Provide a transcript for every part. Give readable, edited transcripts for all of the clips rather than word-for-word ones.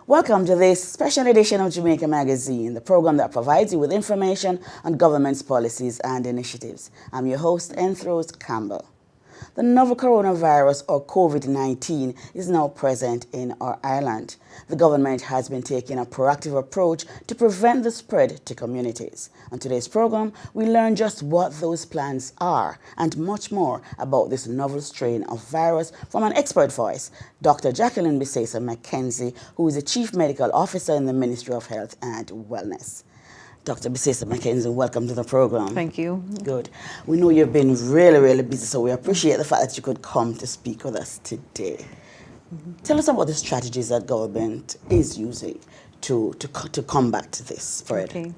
Welcome to this special edition of Jamaica Magazine, the program that provides you with information on government's policies and initiatives. I'm your host, Enthros Campbell. The novel coronavirus, or COVID-19, is now present in our island. The government has been taking a proactive approach to prevent the spread to communities. On today's program, we learn just what those plans are and much more about this novel strain of virus from an expert voice, Dr. Jacqueline Bisesa McKenzie, who is the Chief Medical Officer in the Ministry of Health and Wellness. Dr. Bisesa McKenzie, welcome to the program. Thank you. Good. We know you've been really busy, so we appreciate the fact that you could come to speak with us today. Tell us about the strategies that government is using to combat this spread. Okay.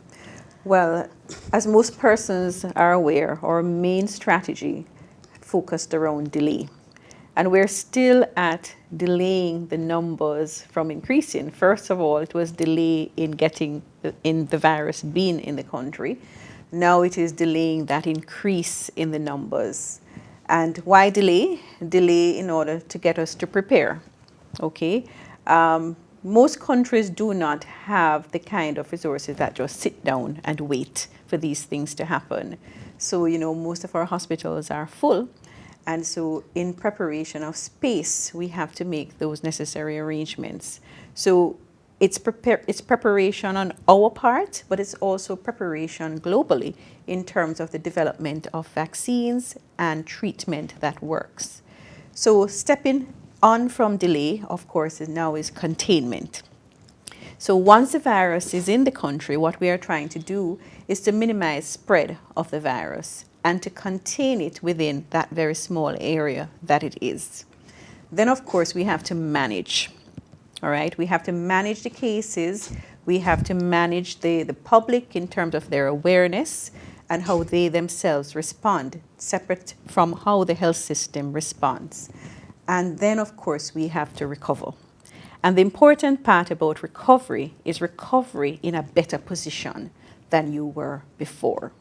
Well, as most persons are aware, our main strategy focused around delay. And we're still at delaying the numbers from increasing. First of all, it was delay in getting the virus being in the country. Now it is delaying that increase in the numbers. And why delay? Delay in order to get us to prepare. Okay. Most countries do not have the kind of resources that just sit down and wait for these things to happen. So, most of our hospitals are full. And so in preparation of space, we have to make those necessary arrangements. So it's preparation on our part, but it's also preparation globally in terms of the development of vaccines and treatment that works. So stepping on from delay, of course, now is containment. So once the virus is in the country, what we are trying to do is to minimize spread of the virus and to contain it within that very small area that it is. Then, of course, we have to manage. All right, we have to manage the cases. We have to manage the public in terms of their awareness and how they themselves respond, separate from how the health system responds. And then, of course, we have to recover. And the important part about recovery is recovery in a better position than you were before.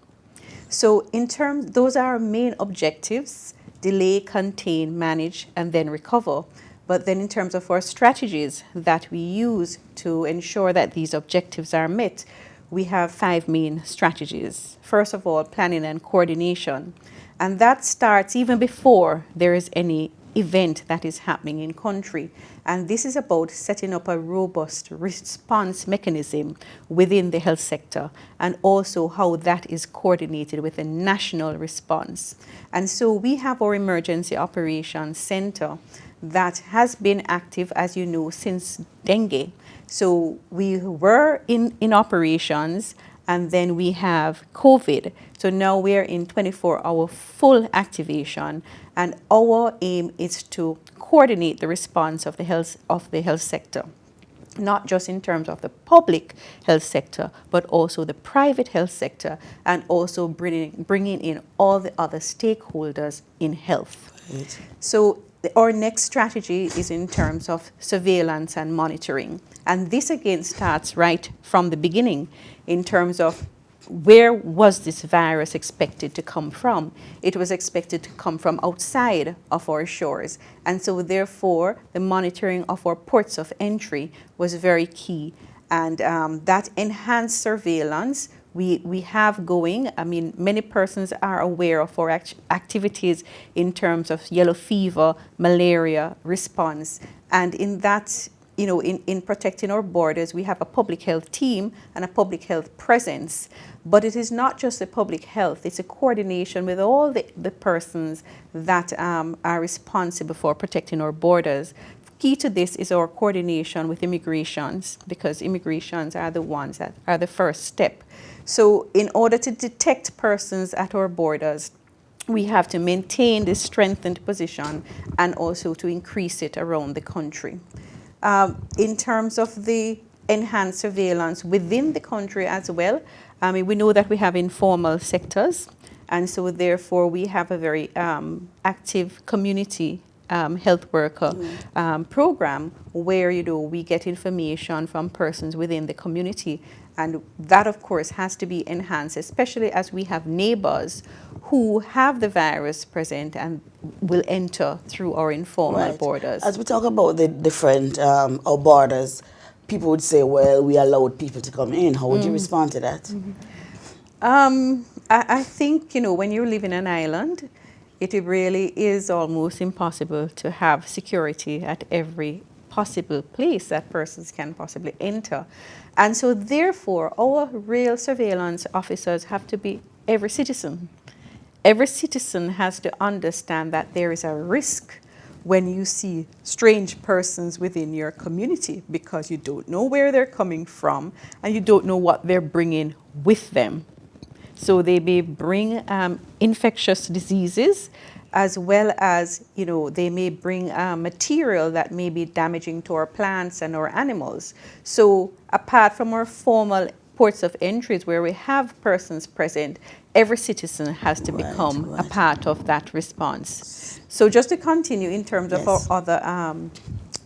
So those are our main objectives: delay, contain, manage, and then recover. But then in terms of our strategies that we use to ensure that these objectives are met, we have 5 main strategies. First of all, planning and coordination. And that starts even before there is any event that is happening in country. And this is about setting up a robust response mechanism within the health sector, and also how that is coordinated with a national response. And so we have our Emergency Operations Center that has been active, as you know, since dengue. So we were in operations, and then we have COVID. So now we are in 24-hour full activation, and our aim is to coordinate the response of the health sector, not just in terms of the public health sector, but also the private health sector, and also bringing in all the other stakeholders in health. Right. So our next strategy is in terms of surveillance and monitoring. And this again starts right from the beginning in terms of where was this virus expected to come from? It was expected to come from outside of our shores. And so therefore, the monitoring of our ports of entry was very key. And that enhanced surveillance we have going. I mean, many persons are aware of our activities in terms of yellow fever, malaria response. And in that, in protecting our borders, we have a public health team and a public health presence. But it is not just the public health, it's a coordination with all the persons that are responsible for protecting our borders. Key to this is our coordination with immigrations, because immigrations are the ones that are the first step. So in order to detect persons at our borders, we have to maintain this strengthened position and also to increase it around the country. In terms of the enhanced surveillance within the country as well, we know that we have informal sectors, and so therefore we have a very active community health worker program where we get information from persons within the community, and that of course has to be enhanced, especially as we have neighbors who have the virus present and will enter through our informal borders. As we talk about the different our borders, people would say, well, we allowed people to come in. How would you respond to that? I think, when you live in an island, it really is almost impossible to have security at every possible place that persons can possibly enter. And so therefore, our real surveillance officers have to be every citizen. Every citizen has to understand that there is a risk when you see strange persons within your community, because you don't know where they're coming from and you don't know what they're bringing with them. So they may bring infectious diseases, as well as, they may bring material that may be damaging to our plants and our animals. So apart from our formal ports of entries where we have persons present, every citizen has to become a part of that response. So just to continue in terms of our other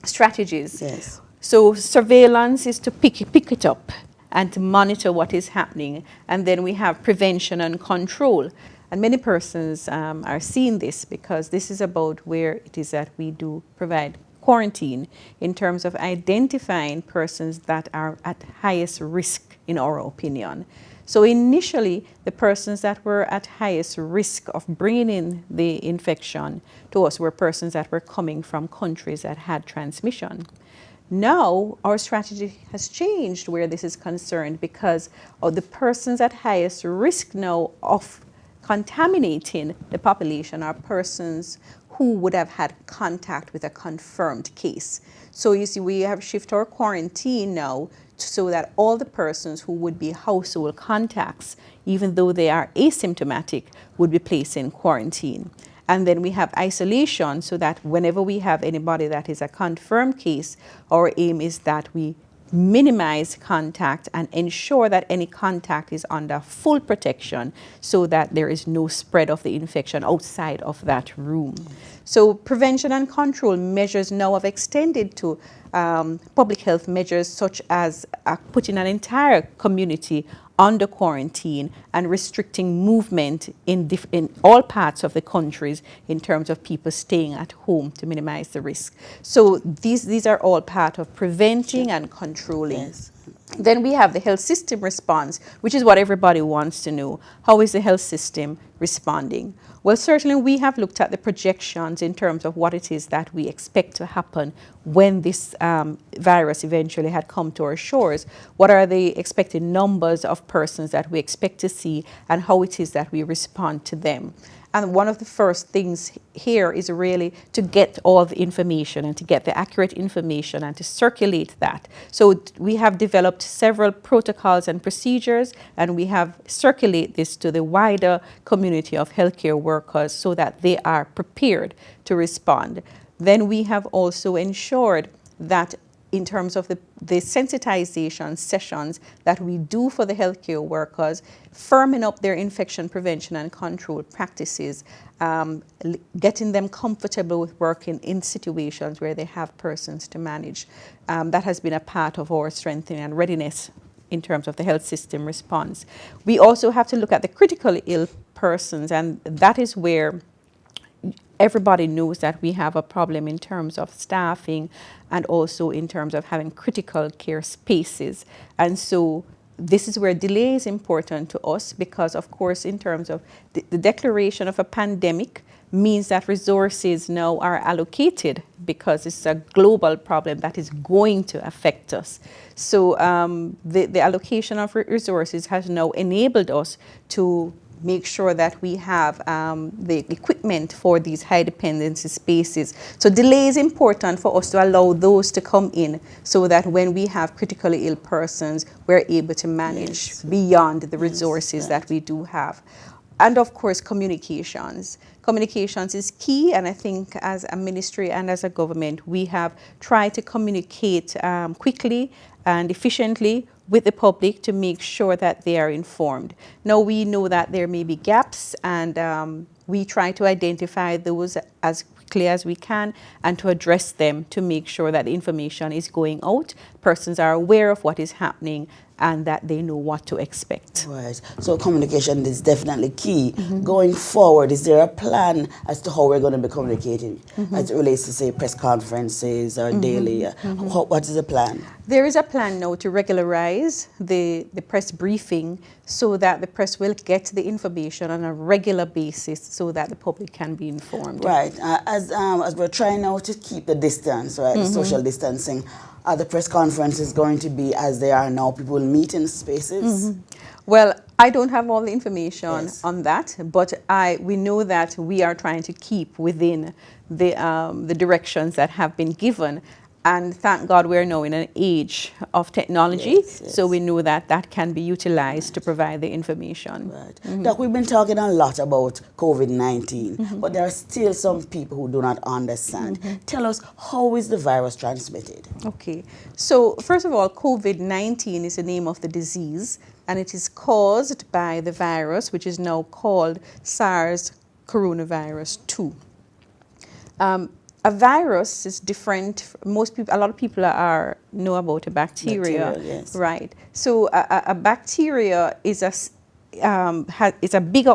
strategies. Yes. So surveillance is to pick it up and to monitor what is happening. And then we have prevention and control. And many persons are seeing this, because this is about where it is that we do provide quarantine in terms of identifying persons that are at highest risk, in our opinion. So initially, the persons that were at highest risk of bringing in the infection to us were persons that were coming from countries that had transmission. Now, our strategy has changed where this is concerned, because of the persons at highest risk now of contaminating the population are persons who would have had contact with a confirmed case. So you see, we have shifted our quarantine now so that all the persons who would be household contacts, even though they are asymptomatic, would be placed in quarantine. And then we have isolation, so that whenever we have anybody that is a confirmed case, our aim is that we minimize contact and ensure that any contact is under full protection, so that there is no spread of the infection outside of that room. So prevention and control measures now have extended to public health measures, such as putting an entire community under quarantine and restricting movement in all parts of the countries in terms of people staying at home to minimize the risk. So these are all part of preventing and controlling. Yes. Then we have the health system response, which is what everybody wants to know. How is the health system responding? Well, certainly we have looked at the projections in terms of what it is that we expect to happen when this virus eventually had come to our shores. What are the expected numbers of persons that we expect to see, and how it is that we respond to them? And one of the first things here is really to get all the information and to get the accurate information and to circulate that. So we have developed several protocols and procedures, and we have circulate this to the wider community of healthcare workers so that they are prepared to respond. Then we have also ensured that in terms of the sensitization sessions that we do for the healthcare workers, firming up their infection prevention and control practices, getting them comfortable with working in situations where they have persons to manage. That has been a part of our strengthening and readiness in terms of the health system response. We also have to look at the critically ill persons, and that is where everybody knows that we have a problem in terms of staffing and also in terms of having critical care spaces. And so this is where delay is important to us, because of course in terms of the declaration of a pandemic means that resources now are allocated, because it's a global problem that is going to affect us. So the allocation of resources has now enabled us to make sure that we have the equipment for these high dependency spaces. So delay is important for us to allow those to come in, so that when we have critically ill persons, we're able to manage beyond the resources that we do have. And of course, communications. Communications is key, and I think as a ministry and as a government, we have tried to communicate quickly and efficiently with the public to make sure that they are informed. Now we know that there may be gaps, and we try to identify those as quickly as we can and to address them to make sure that the information is going out, persons are aware of what is happening, and that they know what to expect. Right. So communication is definitely key. Going forward, is there a plan as to how we're going to be communicating as it relates to, say, press conferences or daily? What is the plan? There is a plan now to regularize the press briefing so that the press will get the information on a regular basis so that the public can be informed. Right. As we're trying now to keep the distance, right, the social distancing, are the press conferences going to be as they are now? People will meet in spaces? Well, I don't have all the information Yes. on that, but we know that we are trying to keep within the directions that have been given. And thank God we're now in an age of technology, Yes. so we know that that can be utilized to provide the information. Right. Doc, we've been talking a lot about COVID-19, but there are still some people who do not understand. Tell us, how is the virus transmitted? Okay, so first of all, COVID-19 is the name of the disease, and it is caused by the virus, which is now called SARS coronavirus 2. A virus is different. A lot of people know about a bacteria, yes. right? So a bacteria is a bigger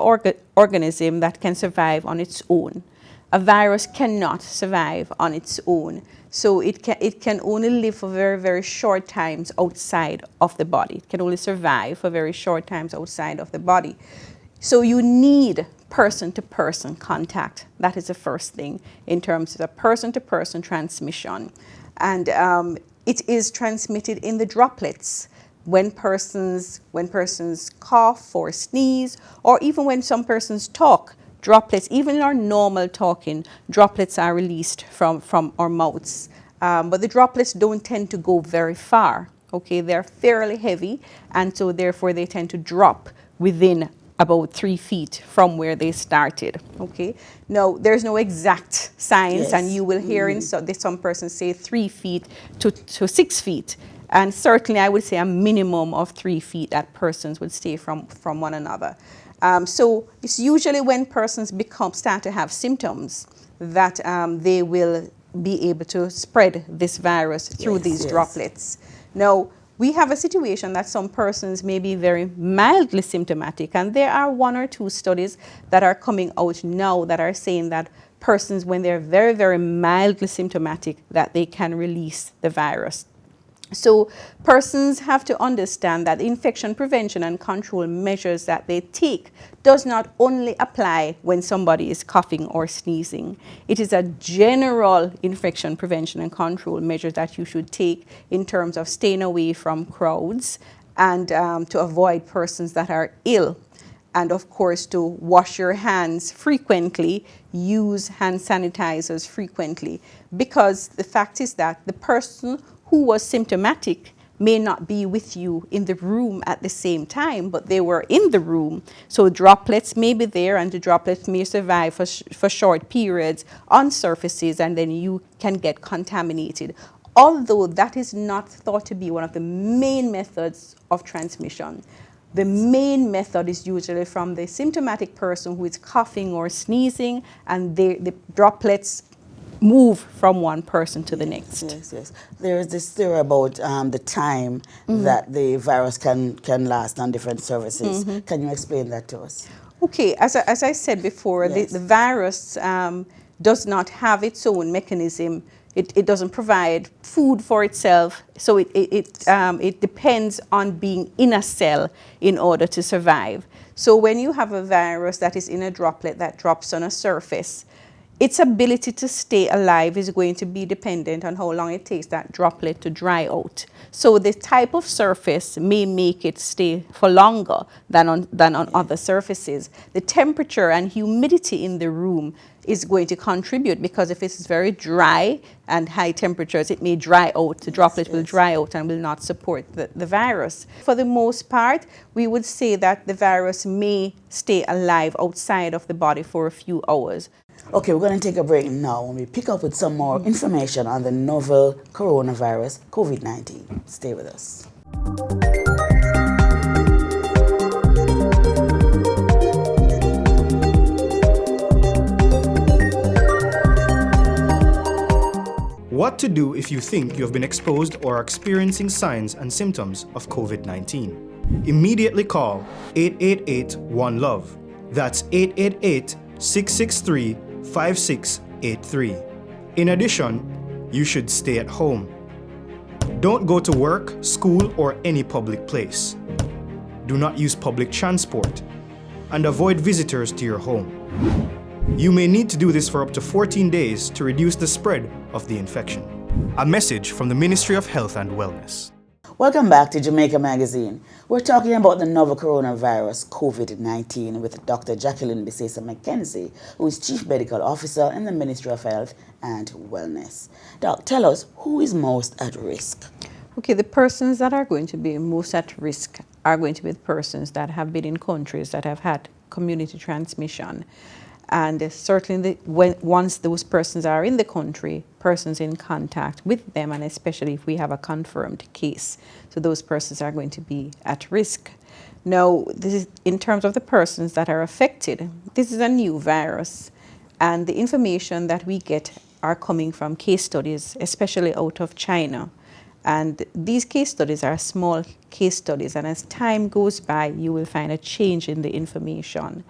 organism that can survive on its own. A virus cannot survive on its own. So it can only live for very, very short times outside of the body. It can only survive for very short times outside of the body. So you need person-to-person contact. That is the first thing in terms of a person-to-person transmission. And it is transmitted in the droplets when persons cough or sneeze, or even when some persons talk. Droplets, even in our normal talking, droplets are released from our mouths. But the droplets don't tend to go very far. Okay, they're fairly heavy, and so therefore they tend to drop within about 3 feet from where they started. Okay. Now there's no exact science, and you will hear some persons say 3 feet to 6 feet, and certainly I would say a minimum of 3 feet that persons would stay from one another. So it's usually when persons start to have symptoms that they will be able to spread this virus through these droplets. Now, we have a situation that some persons may be very mildly symptomatic, and there are 1 or 2 studies that are coming out now that are saying that persons, when they're very, very mildly symptomatic, that they can release the virus. So persons have to understand that infection prevention and control measures that they take does not only apply when somebody is coughing or sneezing. It is a general infection prevention and control measure that you should take in terms of staying away from crowds and to avoid persons that are ill. And of course, to wash your hands frequently, use hand sanitizers frequently, because the fact is that the person who was symptomatic may not be with you in the room at the same time, but they were in the room. So droplets may be there, and the droplets may survive for short periods on surfaces, and then you can get contaminated. Although that is not thought to be one of the main methods of transmission. The main method is usually from the symptomatic person who is coughing or sneezing, and the droplets move from one person to the next. Yes. There is this theory about the time that the virus can last on different surfaces. Can you explain that to us? Okay, as I said before, the virus does not have its own mechanism. It doesn't provide food for itself, so it depends on being in a cell in order to survive. So when you have a virus that is in a droplet that drops on a surface, its ability to stay alive is going to be dependent on how long it takes that droplet to dry out. So the type of surface may make it stay for longer than on other surfaces. The temperature and humidity in the room is going to contribute, because if it's very dry and high temperatures, it may dry out. The droplet will dry out and will not support the virus. For the most part, we would say that the virus may stay alive outside of the body for a few hours. Okay, we're going to take a break now. When we pick up with some more information on the novel coronavirus, COVID-19. Stay with us. What What to do if you think you have been exposed or are experiencing signs and symptoms of COVID-19. Immediately call 888-1-LOVE. That's 888-663-5683. In addition, you should stay at home. Don't go to work, school, or any public place. Do not use public transport, and avoid visitors to your home. You may need to do this for up to 14 days to reduce the spread of the infection. A message from the Ministry of Health and Wellness. Welcome back to Jamaica Magazine. We're talking about the novel coronavirus, COVID-19, with Dr. Jacqueline Bisesa McKenzie, who is Chief Medical Officer in the Ministry of Health and Wellness. Doc, tell us, who is most at risk? Okay, the persons that are going to be most at risk are going to be the persons that have been in countries that have had community transmission. And certainly once those persons are in the country, persons in contact with them, and especially if we have a confirmed case. So those persons are going to be at risk. Now, this is in terms of the persons that are affected. This is a new virus, and the information that we get are coming from case studies, especially out of China. And these case studies are small case studies, and as time goes by, you will find a change in the information.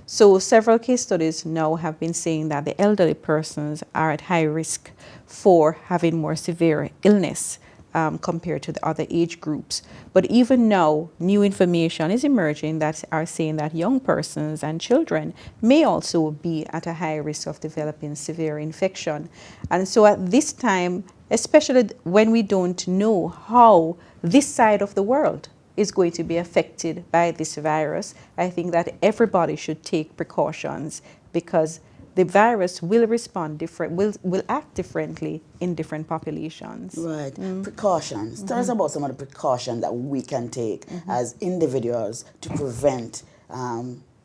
So several case studies now have been saying that the elderly persons are at high risk for having more severe illness compared to the other age groups. But even now, new information is emerging that are saying that young persons and children may also be at a high risk of developing severe infection. And so at this time, especially when we don't know how this side of the world is going to be affected by this virus, I think that everybody should take precautions, because the virus will respond will act differently in different populations. Right. Precautions. Tell us about some of the precautions that we can take as individuals to prevent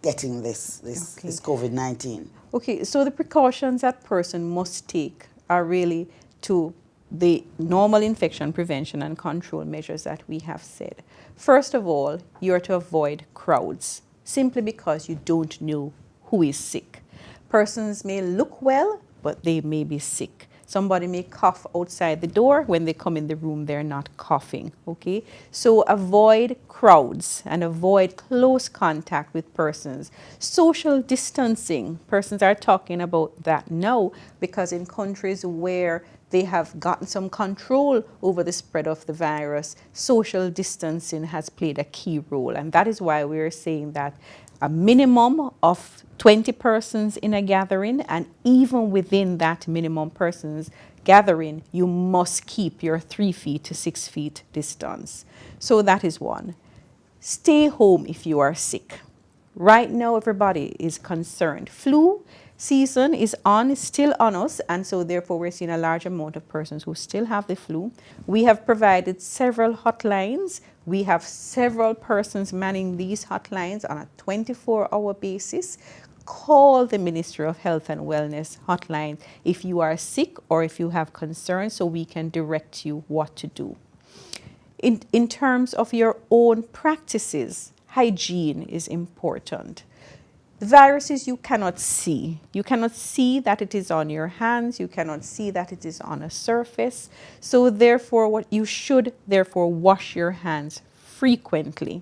getting this COVID-19. Okay, so the precautions that person must take are really to the normal infection prevention and control measures that we have said. First of all, you are to avoid crowds, simply because you don't know who is sick. Persons may look well, but they may be sick. Somebody may cough outside the door. When they come in the room, they're not coughing, okay? So avoid crowds and avoid close contact with persons. Social distancing, persons are talking about that now, because in countries where they have gotten some control over the spread of the virus, social distancing has played a key role. And that is why we're saying that a minimum of 20 persons in a gathering, and even within that minimum persons gathering, you must keep your 3 feet to 6 feet distance. So that is one. Stay home if you are sick. Right now, everybody is concerned. Flu season is still on us, and so therefore we're seeing a large amount of persons who still have the flu. We have provided several hotlines. We have several persons manning these hotlines on a 24-hour basis. Call the Ministry of Health and Wellness hotline if you are sick or if you have concerns, so we can direct you what to do. In terms of your own practices, hygiene is important. The viruses you cannot see. You cannot see that it is on your hands. You cannot see that it is on a surface. So therefore, you should wash your hands frequently.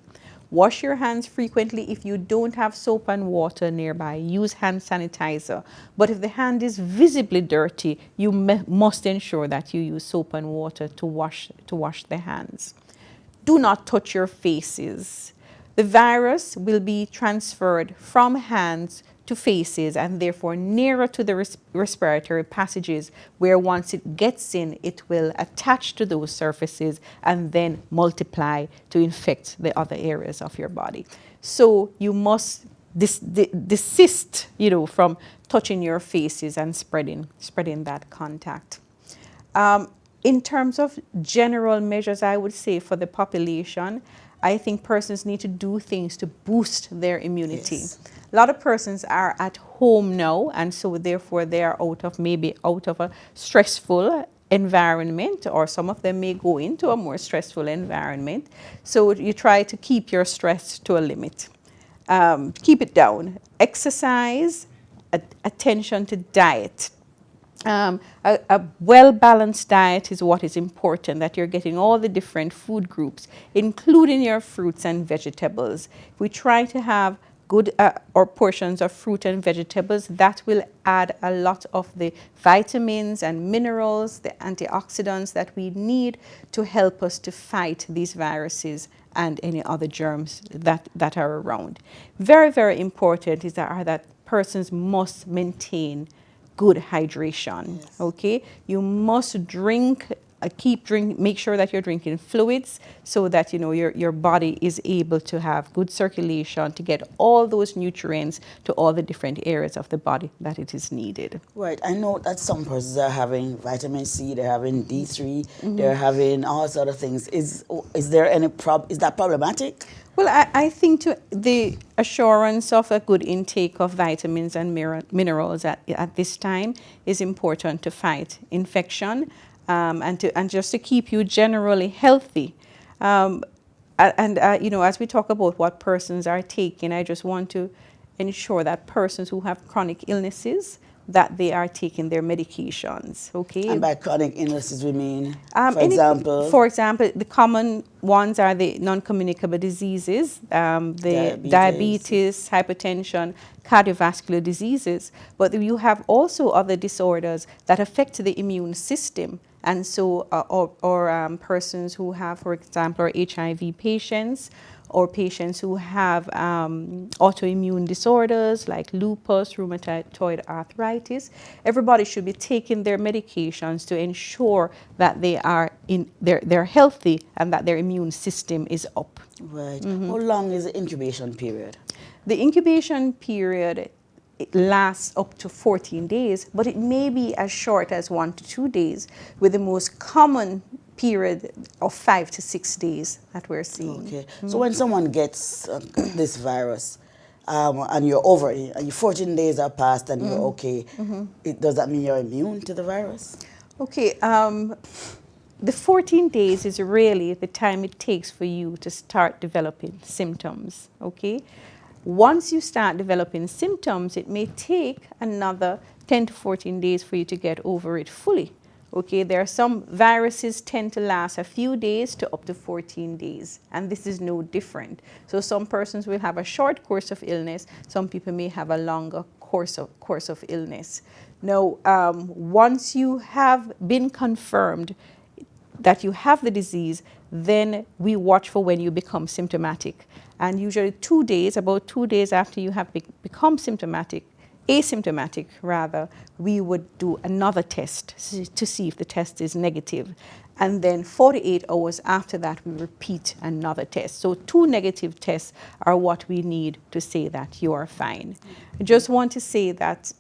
Wash your hands frequently. If you don't have soap and water nearby, use hand sanitizer. But if the hand is visibly dirty, you must ensure that you use soap and water to wash the hands. Do not touch your faces. The virus will be transferred from hands to faces, and therefore nearer to the respiratory passages, where once it gets in, it will attach to those surfaces and then multiply to infect the other areas of your body. So you must desist, from touching your faces and spreading that contact. In terms of general measures, I would say for the population, I think persons need to do things to boost their immunity. Yes. A lot of persons are at home now, and so therefore they are out of a stressful environment, or some of them may go into a more stressful environment. So you try to keep your stress to a limit. Keep it down. Exercise, attention to diet. A well-balanced diet is what is important, that you're getting all the different food groups, including your fruits and vegetables. If we try to have good or portions of fruit and vegetables, that will add a lot of the vitamins and minerals, the antioxidants that we need to help us to fight these viruses and any other germs that are around. Very, very important is that persons must maintain good hydration. Yes. Okay, you must drink, make sure that you're drinking fluids so that your body is able to have good circulation to get all those nutrients to all the different areas of the body that it is needed. Right. I know that some persons are having vitamin C, they're having D3, they're having all sort of things. Is there any is that problematic? Well, I think the assurance of a good intake of vitamins and minerals at this time is important to fight infection and just to keep you generally healthy. As we talk about what persons are taking, I just want to ensure that persons who have chronic illnesses, that they are taking their medications, okay? And by chronic illnesses, we mean, for example, the common ones are the non-communicable diseases, the diabetes, hypertension, cardiovascular diseases. But you have also other disorders that affect the immune system. And so, persons who have, for example, HIV patients, or patients who have autoimmune disorders like lupus, rheumatoid arthritis. Everybody should be taking their medications to ensure that they're healthy and that their immune system is up. Right. How long is the incubation period? The incubation period, it lasts up to 14 days, but it may be as short as 1 to 2 days, with the most common period of 5 to 6 days that we're seeing. Okay. So when someone gets this virus and you're over it, and your 14 days are passed and you're okay, does that mean you're immune to the virus? Okay. The 14 days is really the time it takes for you to start developing symptoms. Okay. Once you start developing symptoms, it may take another 10 to 14 days for you to get over it fully. Okay, there are some viruses tend to last a few days to up to 14 days, and this is no different. So some persons will have a short course of illness, some people may have a longer course of illness. Now, once you have been confirmed that you have the disease, then we watch for when you become symptomatic. And usually about 2 days after you have become asymptomatic rather, we would do another test to see if the test is negative. And then 48 hours after that, we repeat another test. So 2 negative tests are what we need to say that you are fine. I just want to say that,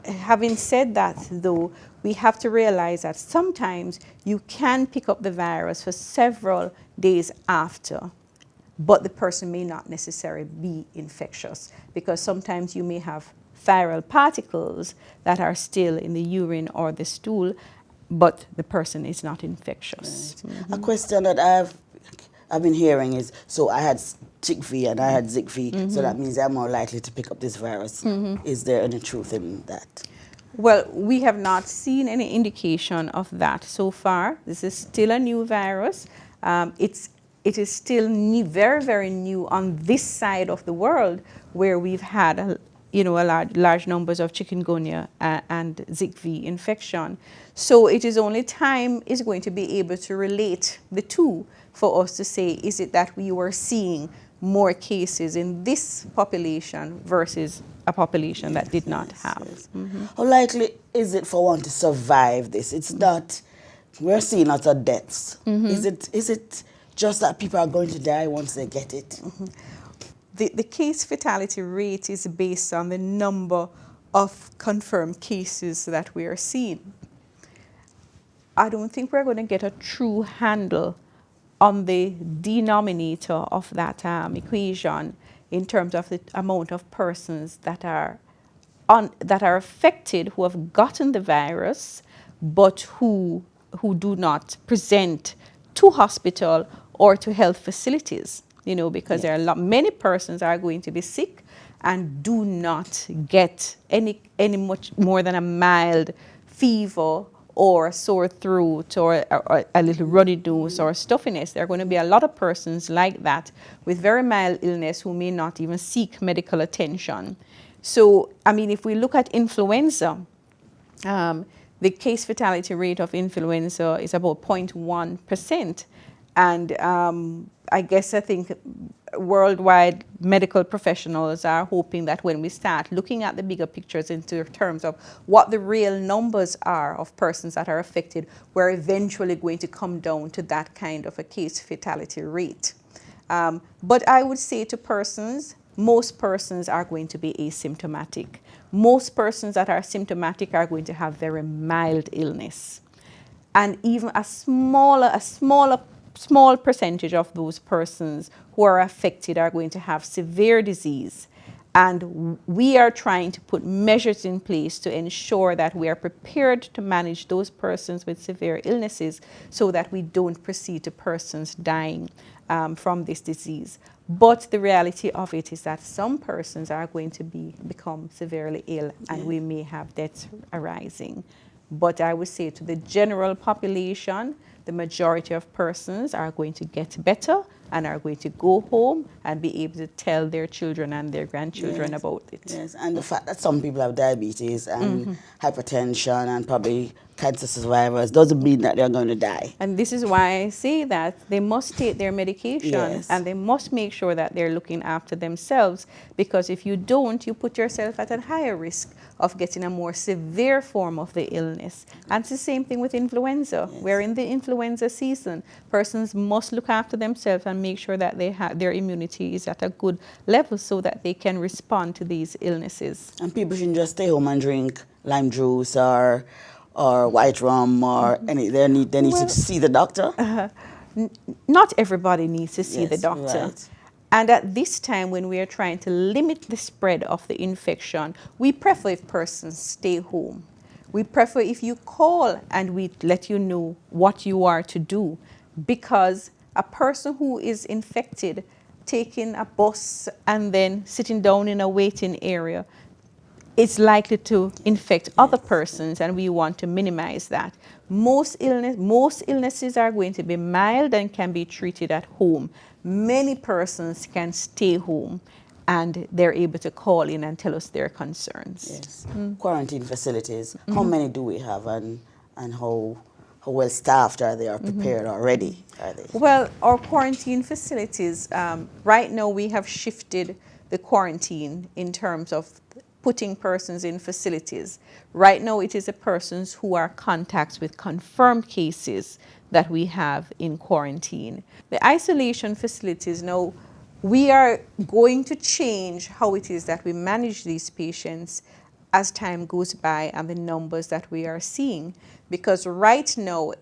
having said that, though, we have to realize that sometimes you can pick up the virus for several days after, but the person may not necessarily be infectious, because sometimes you may have viral particles that are still in the urine or the stool, but the person is not infectious. Right. A question that I've been hearing is, so I had chick-V and I had Zika, so that means I'm more likely to pick up this virus. Is there any truth in that? Well, we have not seen any indication of that so far. This is still a new virus. It is still new, very, very new on this side of the world, where we've had large numbers of chikungunya and Zika infection. So it is only time is going to be able to relate the two for us to say, is it that we were seeing more cases in this population versus a population that did not have. Yes. How likely is it for one to survive this? It's not, we're seeing lots of deaths. Is it just that people are going to die once they get it? The case fatality rate is based on the number of confirmed cases that we are seeing. I don't think we're going to get a true handle on the denominator of that equation in terms of the amount of persons that are affected, who have gotten the virus, but who do not present to hospital or to health facilities. Because there are many persons are going to be sick and do not get any much more than a mild fever or a sore throat or a little runny nose or stuffiness. There are going to be a lot of persons like that with very mild illness who may not even seek medical attention. So, I mean, if we look at influenza, the case fatality rate of influenza is about 0.1%. And I think worldwide medical professionals are hoping that when we start looking at the bigger pictures in terms of what the real numbers are of persons that are affected, we're eventually going to come down to that kind of a case fatality rate. But I would say to persons, most persons are going to be asymptomatic. Most persons that are symptomatic are going to have very mild illness. And even a small percentage of those persons who are affected are going to have severe disease. And we are trying to put measures in place to ensure that we are prepared to manage those persons with severe illnesses so that we don't proceed to persons dying from this disease. But the reality of it is that some persons are going to become severely ill, and we may have deaths arising. But I would say to the general population, the majority of persons are going to get better and are going to go home and be able to tell their children and their grandchildren about it. Yes, and the fact that some people have diabetes and hypertension and probably cancer survivors doesn't mean that they're going to die. And this is why I say that they must take their medication and they must make sure that they're looking after themselves, because if you don't, you put yourself at a higher risk of getting a more severe form of the illness. And it's the same thing with influenza. We're in the influenza season. Persons must look after themselves and make sure that they have their immunity is at a good level so that they can respond to these illnesses. And people shouldn't just stay home and drink lime juice or white rum or any. They need to see the doctor. Not everybody needs to see the doctor. Right. And at this time, when we are trying to limit the spread of the infection, we prefer if persons stay home. We prefer if you call and we let you know what you are to do, because a person who is infected, taking a bus and then sitting down in a waiting area, it's likely to infect other persons, and we want to minimize that. Most illnesses are going to be mild and can be treated at home. Many persons can stay home and they're able to call in and tell us their concerns. Yes. Quarantine facilities, how many do we have, and how well staffed are they, or prepared already are they? Well, our quarantine facilities, right now we have shifted the quarantine in terms of putting persons in facilities. Right now it is the persons who are contacts with confirmed cases that we have in quarantine. The isolation facilities, now we are going to change how it is that we manage these patients as time goes by and the numbers that we are seeing. Because right now,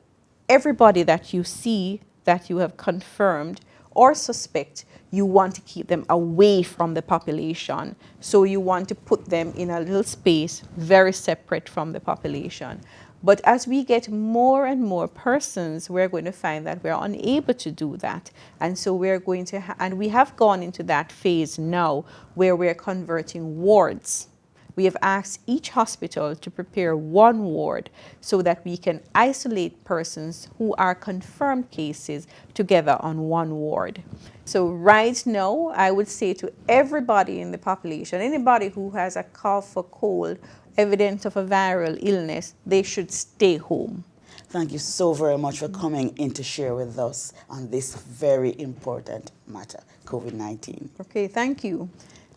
everybody that you see that you have confirmed or suspect, you want to keep them away from the population. So you want to put them in a little space very separate from the population. But as we get more and more persons, we're going to find that we're unable to do that. And so we're going to, and we have gone into that phase now where we're converting wards. We have asked each hospital to prepare one ward so that we can isolate persons who are confirmed cases together on one ward. So right now, I would say to everybody in the population, anybody who has a cough or cold, evidence of a viral illness, they should stay home. Thank you so very much for coming in to share with us on this very important matter, COVID-19. Okay, thank you,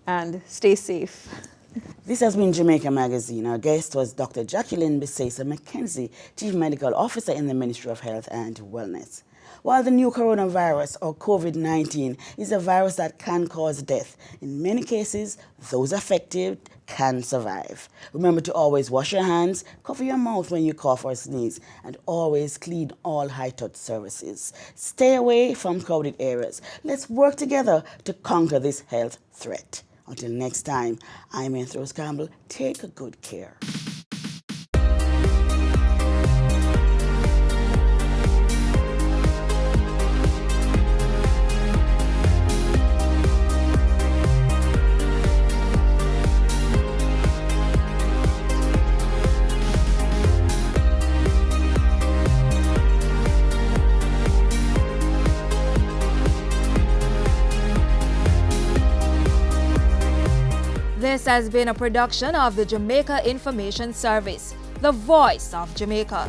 and stay safe. This has been Jamaica Magazine. Our guest was Dr. Jacqueline Bisesa McKenzie, Chief Medical Officer in the Ministry of Health and Wellness. While the new coronavirus, or COVID-19, is a virus that can cause death, in many cases, those affected can survive. Remember to always wash your hands, cover your mouth when you cough or sneeze, and always clean all high-touch surfaces. Stay away from crowded areas. Let's work together to conquer this health threat. Until next time, I'm Rose Campbell. Take good care. This has been a production of the Jamaica Information Service, the voice of Jamaica.